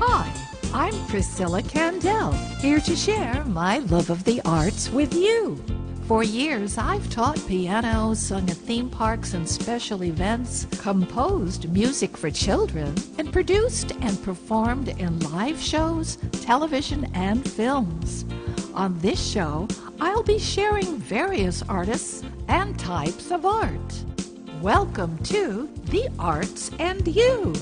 Hi, I'm Priscilla Kandel, here to share my love of the arts with you. For years, I've taught piano, sung at theme parks and special events, composed music for children, and produced and performed in live shows, television, and films. On this show, I'll be sharing various artists and types of art. Welcome to The Arts and You.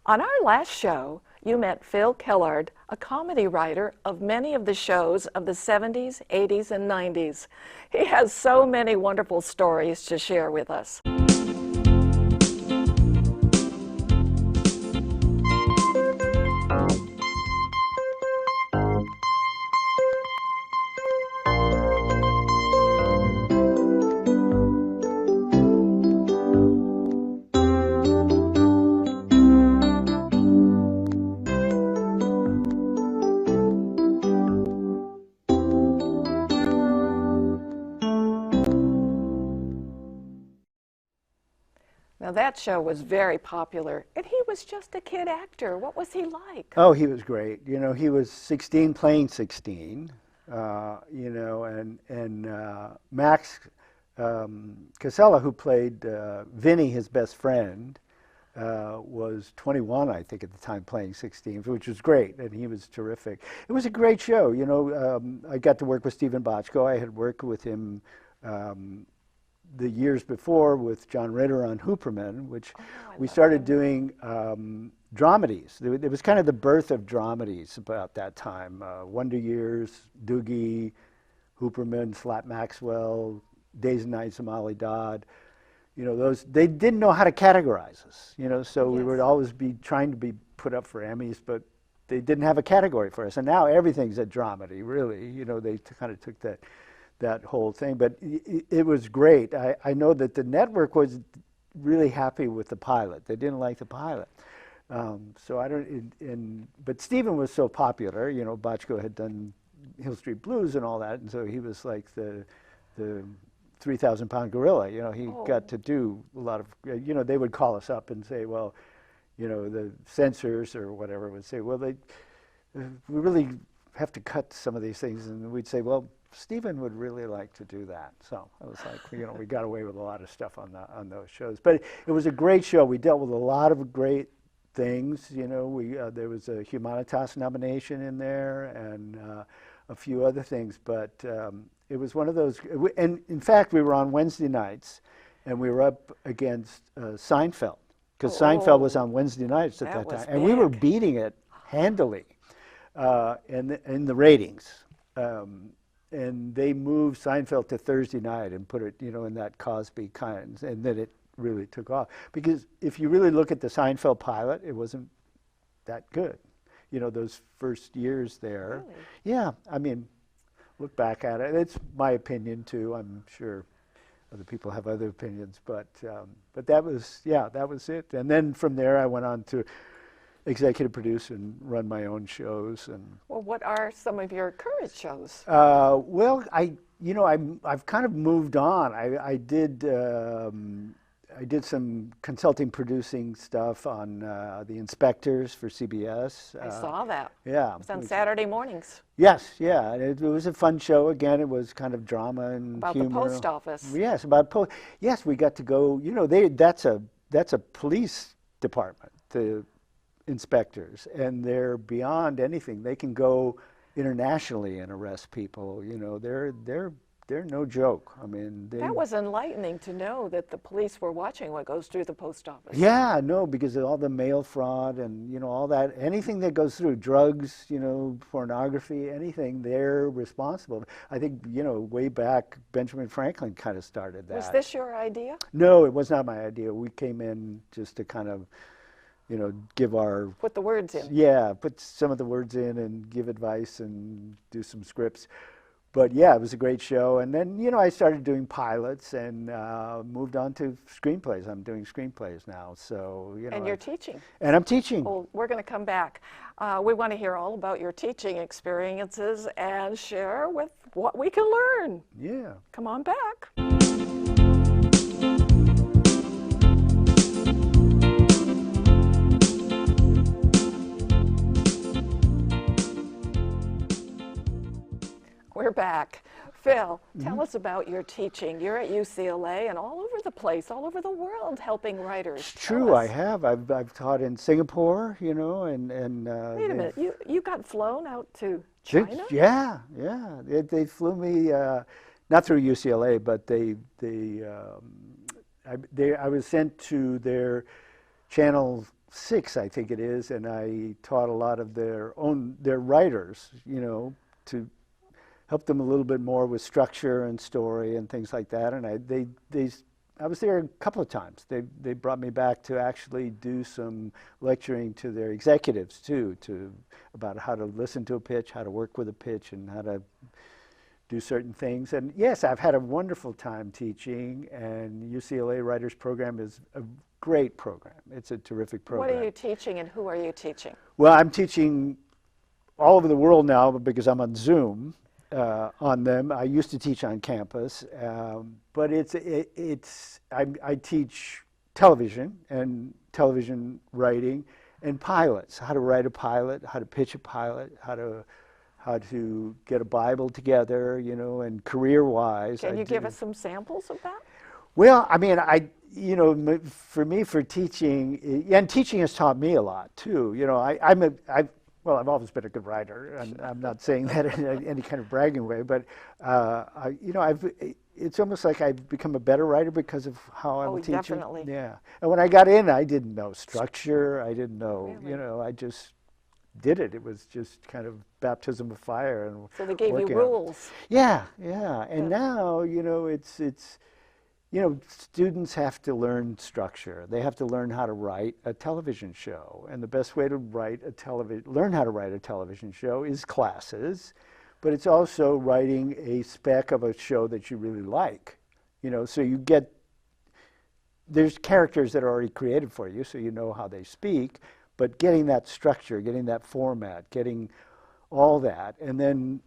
On our last show, you met Phil Kellard, a comedy writer of many of the shows of the 70s, 80s, and 90s. He has so many wonderful stories to share with us. Now that show was very popular, and he was just a kid actor. What was he like? Oh, he was great. You know, he was 16 playing 16, you know, and Max Casella, who played Vinny, his best friend, was 21, I think, at the time, playing 16, which was great, and he was terrific. It was a great show. You know, I got to work with Stephen Bochco. I had worked with him the years before with John Ritter on Hooperman, which we started doing dramedies. It was kind of the birth of dramedies about that time. Wonder Years, Doogie, Hooperman, Slap Maxwell, Days and Nights of Molly Dodd. You know, those, they didn't know how to categorize us, you know, so we would always be trying to be put up for Emmys, but they didn't have a category for us. And now everything's a dramedy, really. You know, they kind of took that whole thing, but it was great. I know that the network was really happy with the pilot. They didn't like the pilot. So I don't, but Stephen was so popular, you know, Bochco had done Hill Street Blues and all that, and so he was like the 3,000-pound gorilla, you know, he got to do a lot of, you know, they would call us up and say, well, you know, the censors or whatever would say, well, we really have to cut some of these things, and we'd say, well, Stephen would really like to do that. So I was like, you know, we got away with a lot of stuff on those shows. But it was a great show. We dealt with a lot of great things. You know, there was a Humanitas nomination in there and a few other things. But it was one of those. And in fact, we were on Wednesday nights, and we were up against Seinfeld, because Seinfeld was on Wednesday nights at that time, and we were beating it handily in the ratings. And they moved Seinfeld to Thursday night and put it, you know, in that Cosby kind, and then it really took off. Because if you really look at the Seinfeld pilot, it wasn't that good. You know, those first years there. Really? Yeah, I mean, look back at it. It's my opinion too. I'm sure other people have other opinions, but that was it. And then from there, I went on to executive produce and run my own shows. And Well, what are some of your current shows? well, I've kind of moved on. I did some consulting producing stuff on The Inspectors for CBS. I saw that. Yeah. It was on Saturday mornings. Yes, yeah. It was a fun show. Again, it was kind of drama and About humor. the post office. Yes, yes, we got to go. You know, that's a police department. The inspectors, and they're beyond anything. They can go internationally and arrest people. You know, they're no joke. I mean, That was enlightening to know that the police were watching what goes through the post office. Yeah, no, because of all the mail fraud and, you know, all that, anything that goes through, drugs, you know, pornography, anything, they're responsible. I think, you know, way back, Benjamin Franklin kind of started that. Was this your idea? No, it was not my idea. We came in just to kind of, you know, give our... Put the words in. Yeah, put some of the words in and give advice and do some scripts. But yeah, it was a great show. And then, you know, I started doing pilots and moved on to screenplays. I'm doing screenplays now, so, you know. And you're teaching. And I'm teaching. Well, we're going to come back. We want to hear all about your teaching experiences and share with what we can learn. Yeah. Come on back. Phil, tell us about your teaching. You're at UCLA and all over the place, all over the world, helping writers. It's true, I have. I've taught in Singapore, you know, and Wait a minute, you got flown out to China? Yeah. They flew me not through UCLA, but I was sent to their Channel 6, I think it is, and I taught a lot of their writers, you know, to help them a little bit more with structure and story and things like that. And I was there a couple of times. They brought me back to actually do some lecturing to their executives too, about how to listen to a pitch, how to work with a pitch, and how to do certain things. And yes, I've had a wonderful time teaching, and UCLA Writers Program is a great program. It's a terrific program. What are you teaching and who are you teaching? Well, I'm teaching all over the world now because I'm on Zoom on them. I used to teach on campus, but I teach television and television writing and pilots, how to write a pilot, how to pitch a pilot, how to get a Bible together, you know, and career-wise. Can you give us some samples of that? Well, I mean, you know, for me, for teaching, and teaching has taught me a lot too. You know, I've always been a good writer, and I'm not saying that in any kind of bragging way, but you know, it's almost like I've become a better writer because of how I'm teaching. Definitely. Yeah. And when I got in, I didn't know structure. I didn't know, really? You know, I just did it. It was just kind of baptism of fire. And so they gave you rules. Yeah. And now, you know, it's you know, students have to learn structure. They have to learn how to write a television show. And the best way to learn how to write a television show is classes, but it's also writing a spec of a show that you really like. You know, so there's characters that are already created for you, so you know how they speak, but getting that structure, getting that format, getting all that, and then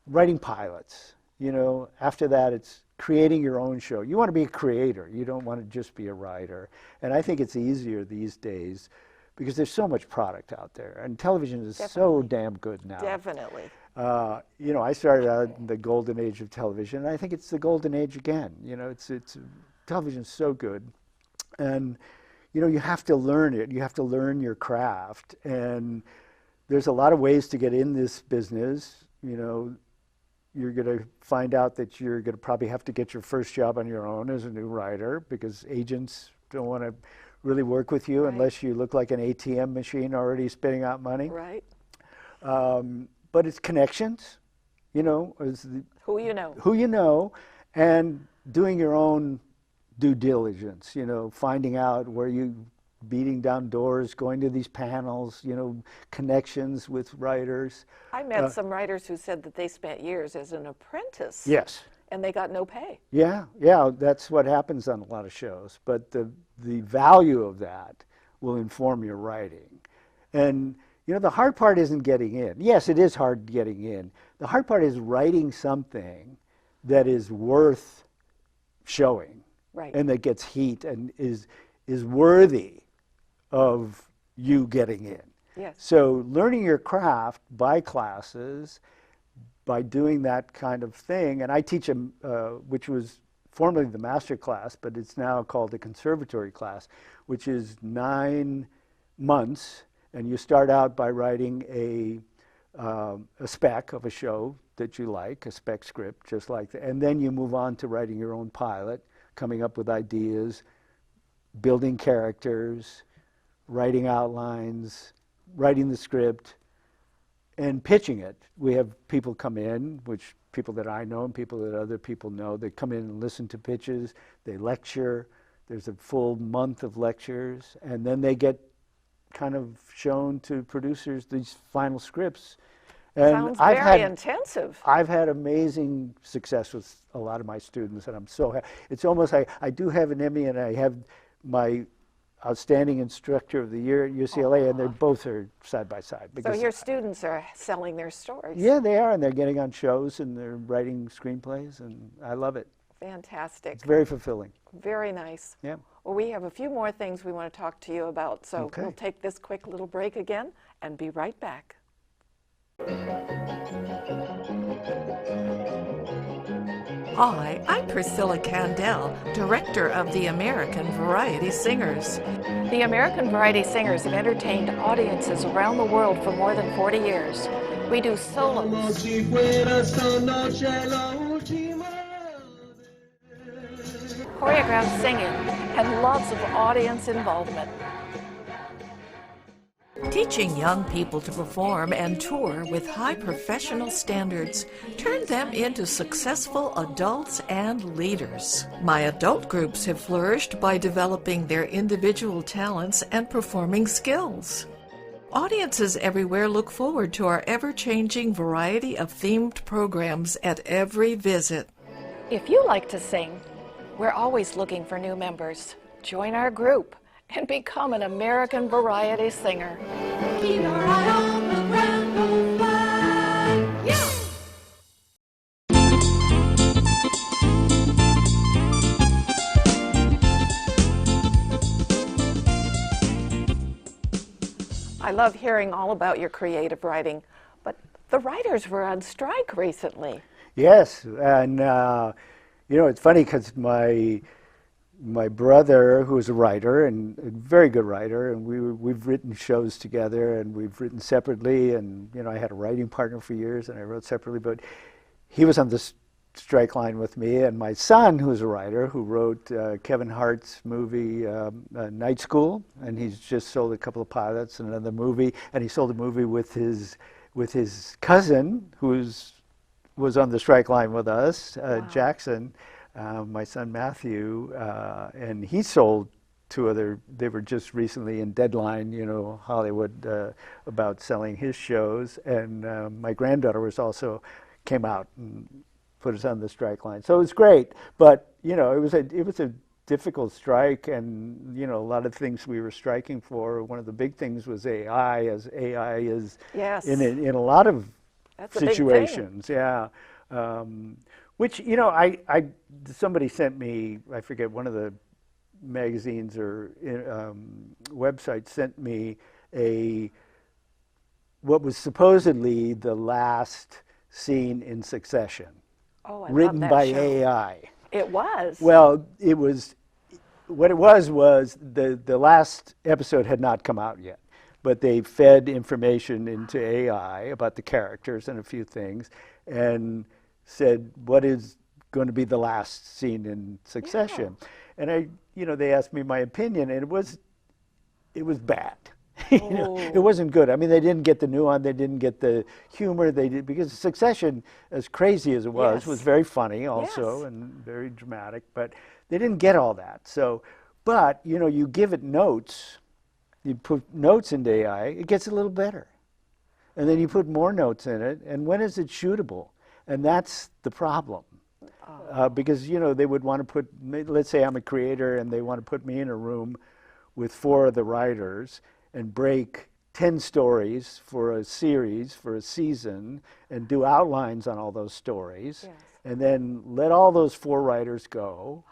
writing pilots. You know, after that, it's creating your own show. You want to be a creator. You don't want to just be a writer. And I think it's easier these days because there's so much product out there. And television is so damn good now. Definitely. You know, I started out in the golden age of television, and I think it's the golden age again. You know, television's so good. And, you know, you have to learn it. You have to learn your craft. And there's a lot of ways to get in this business. You know, you're going to find out that you're going to probably have to get your first job on your own as a new writer because agents don't want to really work with you unless you look like an ATM machine already spitting out money. Right. But it's connections, you know. Who you know. Who you know, and doing your own due diligence, you know, finding out where beating down doors, going to these panels, you know, connections with writers. I met some writers who said that they spent years as an apprentice. Yes. And they got no pay. Yeah, that's what happens on a lot of shows. But the value of that will inform your writing. And, you know, the hard part isn't getting in. Yes, it is hard getting in. The hard part is writing something that is worth showing. Right. And that gets heat and is worthy of you getting in. Yes. So learning your craft by classes, by doing that kind of thing, and I teach them, which was formerly the master class, but it's now called the conservatory class, which is 9 months, and you start out by writing a spec of a show that you like, a spec script, just like that, and then you move on to writing your own pilot, coming up with ideas, building characters, writing outlines, writing the script, and pitching it. We have people come in, people that I know and people that other people know, they come in and listen to pitches, they lecture, there's a full month of lectures, and then they get kind of shown to producers these final scripts. And sounds very intensive. I've had amazing success with a lot of my students, and I'm so happy. It's almost like I do have an Emmy, and I have my Outstanding Instructor of the Year at UCLA, and they both are side by side. So your students are selling their stories. Yeah, they are, and they're getting on shows, and they're writing screenplays, and I love it. Fantastic. It's very fulfilling. Very nice. Yeah. Well, we have a few more things we want to talk to you about, so we'll take this quick little break again and be right back. Hi, I'm Priscilla Kandel, Director of the American Variety Singers. The American Variety Singers have entertained audiences around the world for more than 40 years. We do solos, choreographed singing, and lots of audience involvement. Teaching young people to perform and tour with high professional standards turned them into successful adults and leaders. My adult groups have flourished by developing their individual talents and performing skills. Audiences everywhere look forward to our ever-changing variety of themed programs at every visit. If you like to sing, we're always looking for new members. Join our group and become an American Variety Singer. Keep your eye on the grand old flag. Yeah! I love hearing all about your creative writing, but the writers were on strike recently. Yes, and it's funny because my brother, who is a writer and a very good writer, and we've written shows together, and we've written separately, and I had a writing partner for years, and I wrote separately, but he was on the strike line with me, and my son, who's a writer, who wrote Kevin Hart's movie Night School, and he's just sold a couple of pilots and another movie, and he sold a movie with his cousin, was on the strike line with us, Wow. Jackson. My son Matthew, and he sold two other, they were just recently in Deadline, Hollywood, about selling his shows, and my granddaughter came out and put us on the strike line. So it was great, but it was a difficult strike, and a lot of things we were striking for. One of the big things was AI, as AI is Yes. in a lot of That's a big thing. situations, yeah. Which, somebody sent me, I forget, one of the magazines or websites sent me what was supposedly the last scene in Succession, written love that by show. AI. It was. Well, what it was the last episode had not come out yet, but they fed information into AI about the characters and a few things, and said, what is going to be the last scene in Succession? Yeah. And they asked me my opinion, and it was bad. It wasn't good. I mean, they didn't get the nuance, they didn't get the humor, because Succession, as crazy as it was very funny also, and very dramatic, but they didn't get all that. So, but, you give it notes, you put notes into AI, it gets a little better. And then you put more notes in it, and when is it shootable? And that's the problem, because they would want to put. Let's say I'm a creator, and they want to put me in a room with 4 of the writers and break 10 stories for a series, for a season, and do outlines on all those stories, and then let all those 4 writers go,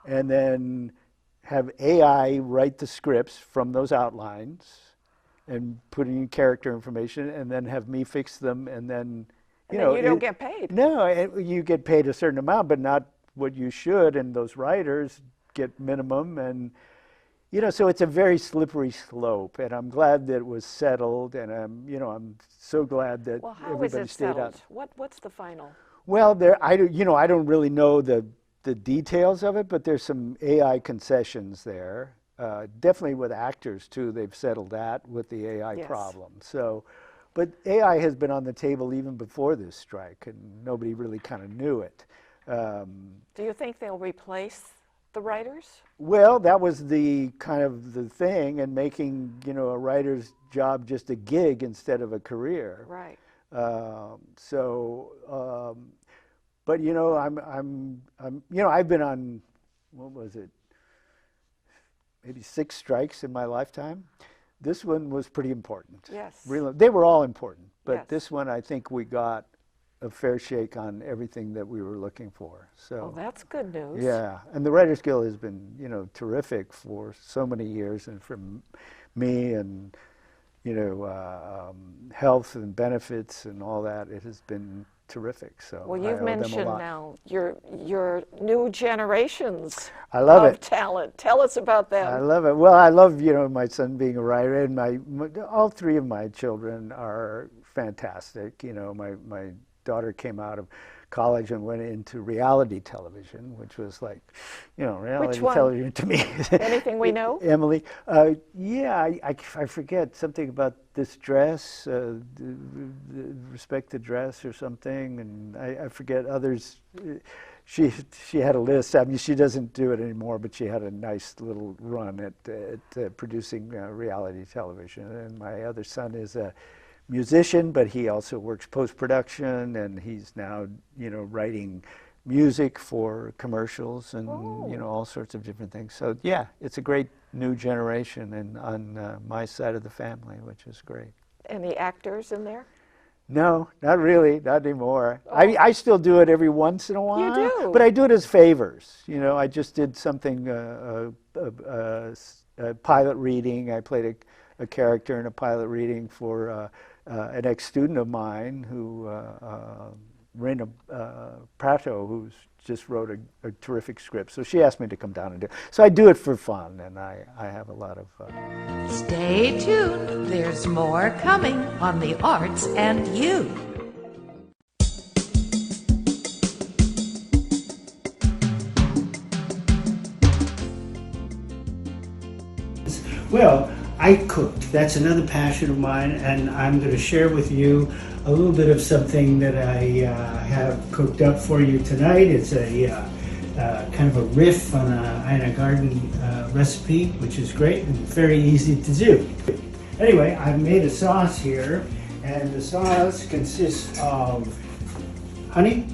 and then have AI write the scripts from those outlines, and put in character information, and then have me fix them, and then. You don't get paid. No, you get paid a certain amount, but not what you should, and those writers get minimum, and so it's a very slippery slope, and I'm glad that it was settled, and I'm so glad that everybody stayed out. What's the final? Well, I don't really know the details of it, but there's some AI concessions there. Definitely with actors too, they've settled that with the AI problem. So. But AI has been on the table even before this strike, and nobody really kind of knew it. Do you think they'll replace the writers? Well, that was the kind of the thing, and making a writer's job just a gig instead of a career. Right. But I've been on, what was it, maybe 6 strikes in my lifetime. This one was pretty important. Yes. Really, they were all important, but yes. This one I think we got a fair shake on everything that we were looking for. So. Well, that's good news. Yeah, and the Writers Guild has been, terrific for so many years, and for me, and health and benefits and all that. It has been terrific. So Well, I you've owe them a mentioned lot. now your new generations I love of it. talent. Tell us about them. I love it. Well, I love, my son being a writer, and all three of my children are fantastic. My daughter came out of college and went into reality television, which was like, reality Which one? television to me. Anything we know? Emily. Yeah, I forget something about this dress, respect the dress or something, and I forget others. She had a list. I mean, she doesn't do it anymore, but she had a nice little run at producing reality television. And my other son is a musician, but he also works post-production, and he's now, writing music for commercials and, all sorts of different things. So, yeah, it's a great new generation and on my side of the family, which is great. Any actors in there? No, not really, not anymore. I still do it every once in a while. You do? But I do it as favors. I just did something, a pilot reading. I played a character in a pilot reading for an ex-student of mine who, Rena Prato, who's just wrote a terrific script. So she asked me to come down and do it. So I do it for fun, and I have a lot of fun. Stay tuned. There's more coming on the arts and you. Well, I cooked. That's another passion of mine, and I'm going to share with you a little bit of something that I have cooked up for you tonight. It's a kind of a riff on a garden recipe, which is great and very easy to do. Anyway, I've made a sauce here, and the sauce consists of honey,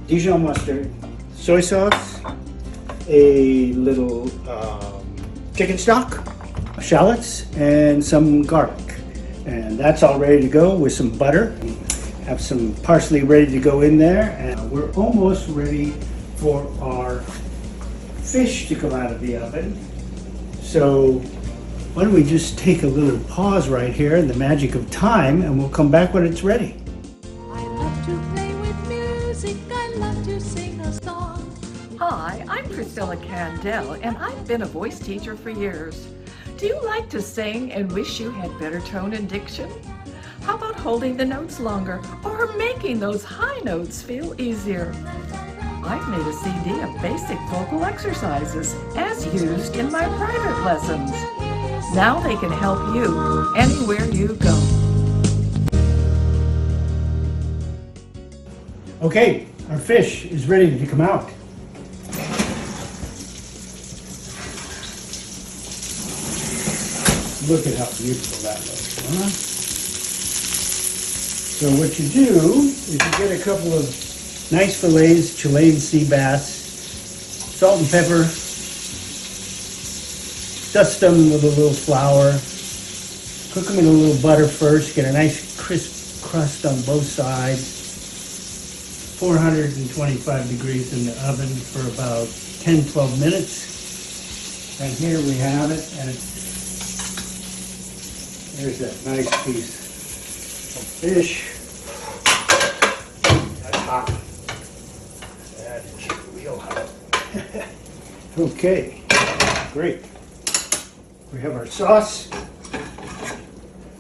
Dijon mustard, soy sauce, a little chicken stock, shallots, and some garlic. And that's all ready to go with some butter. Have some parsley ready to go in there, and we're almost ready for our fish to come out of the oven. So why don't we just take a little pause right here in the magic of time, and we'll come back when it's ready. I love to play with music. I love to sing a song. Hi, I'm Priscilla Kandel, and I've been a voice teacher for years. Do you like to sing and wish you had better tone and diction? How about holding the notes longer or making those high notes feel easier? I've made a CD of basic vocal exercises as used in my private lessons. Now they can help you anywhere you go. Okay, our fish is ready to come out. Look at how beautiful that looks, huh? So what you do is you get a couple of nice fillets, Chilean sea bass, salt and pepper, dust them with a little flour, cook them in a little butter first, get a nice crisp crust on both sides, 425 degrees in the oven for about 10-12 minutes. And here we have it, and there's that nice piece of fish. That's hot. That is real hot. Okay, great. We have our sauce.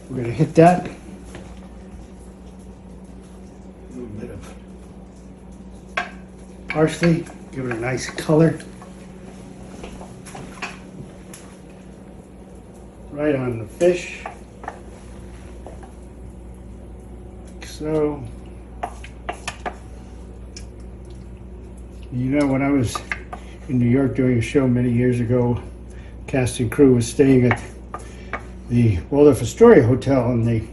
We're going to hit that. A little bit of parsley, give it a nice color. Right on the fish. So, when I was in New York doing a show many years ago, cast and crew was staying at the Waldorf Astoria Hotel, and they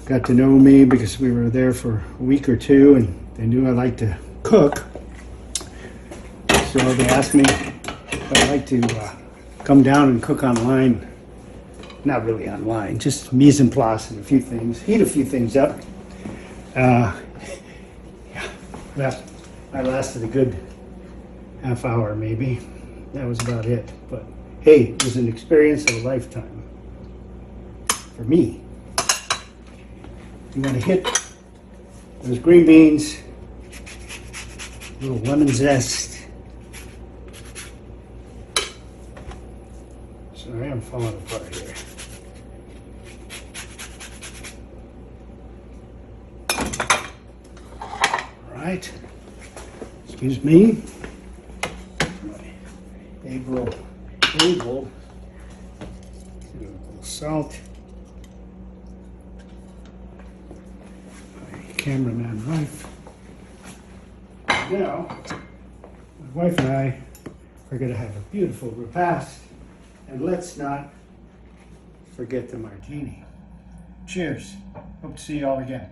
got to know me because we were there for a week or two, and they knew I liked to cook. So they asked me if I'd like to come down and cook online. Not really online, just mise en place and a few things, heat a few things up. Yeah, well, I lasted a good half hour maybe. That was about it. But hey, it was an experience of a lifetime for me. You want to hit those green beans, a little lemon zest. Sorry, I'm falling apart here. All right, excuse me. Able, a little salt. My cameraman wife. Now, my wife and I are going to have a beautiful repast, and let's not forget the martini. Cheers. Hope to see you all again.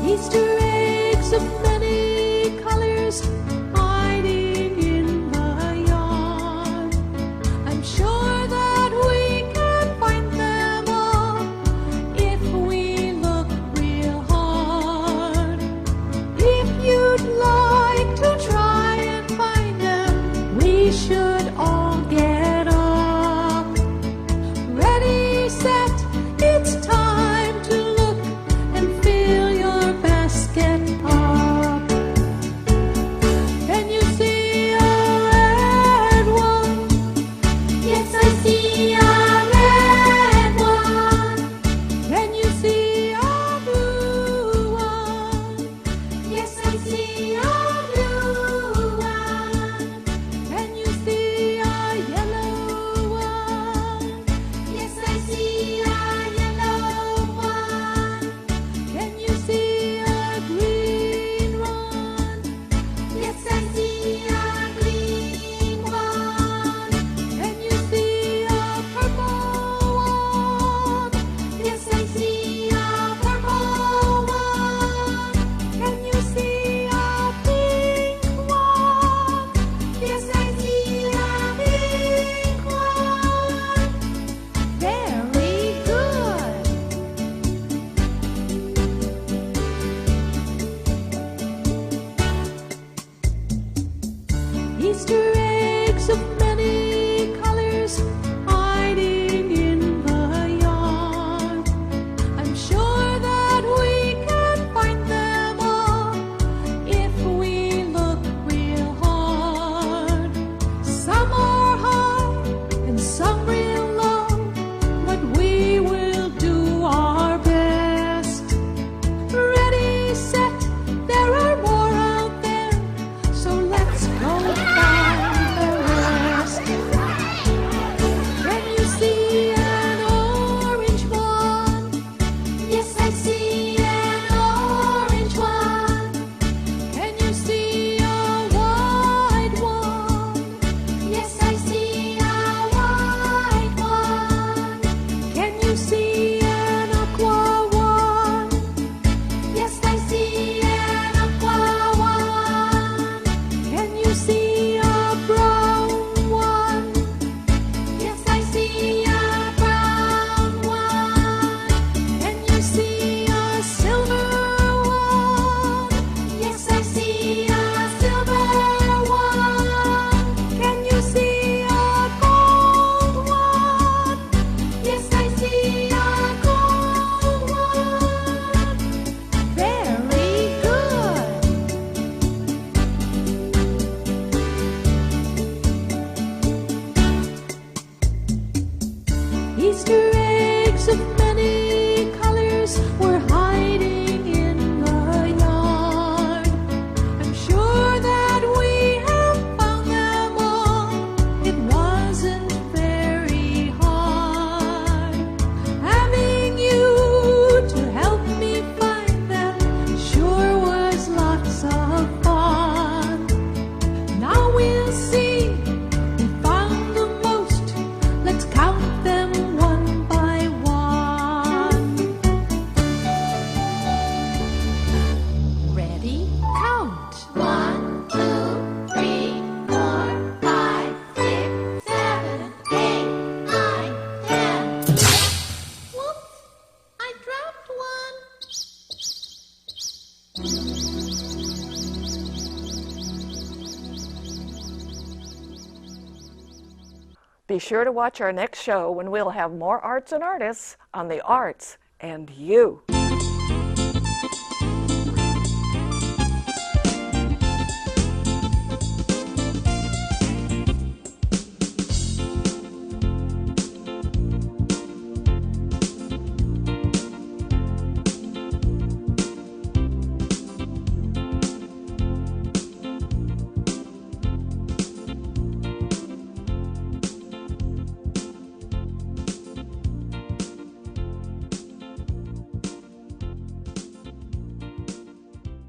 Easter eggs of many colors hiding in the yard. I'm sure that we can find them all if we look real hard. If you'd like to try and find them, we should all get up. Ready, set, it's time to look and fill your basket up. Can you see a red one? Yes, I see a red one. Can you see a blue one? Yes, I see a blue one. Can you see a yellow one? Yes, I see a yellow one. Can you see a green one? Yes, I see a green one. Can you see a purple one? Yes, I see a purple one. Can you see a pink one? Yes, I see a pink one. Very good. Easter eggs of many colors hiding in the yard. I'm sure that we can find them all if we look real hard. Some are high and some real low, but we will do our best. Ready, set, there are more out there, so let's go find the rest. Can you see an orange one? Yes, I see an orange one. Can you see a white one? Yes, I see a white one. Can you see an aqua one? Yes, I see an aqua one. Can you see a brown one? Yes, I see a brown one. Can you see a silver one? Yes, I see a silver one. Can you see a gold one? Yes, I see a gold one. Very good. Easter eggs of many colors were hiding in the yard. I'm sure that we have found them all. It wasn't very hard. Having you to help me find them sure was lots of fun. Now we'll see who found the most. Let's count them one by one. Be sure to watch our next show when we'll have more arts and artists on the arts and you.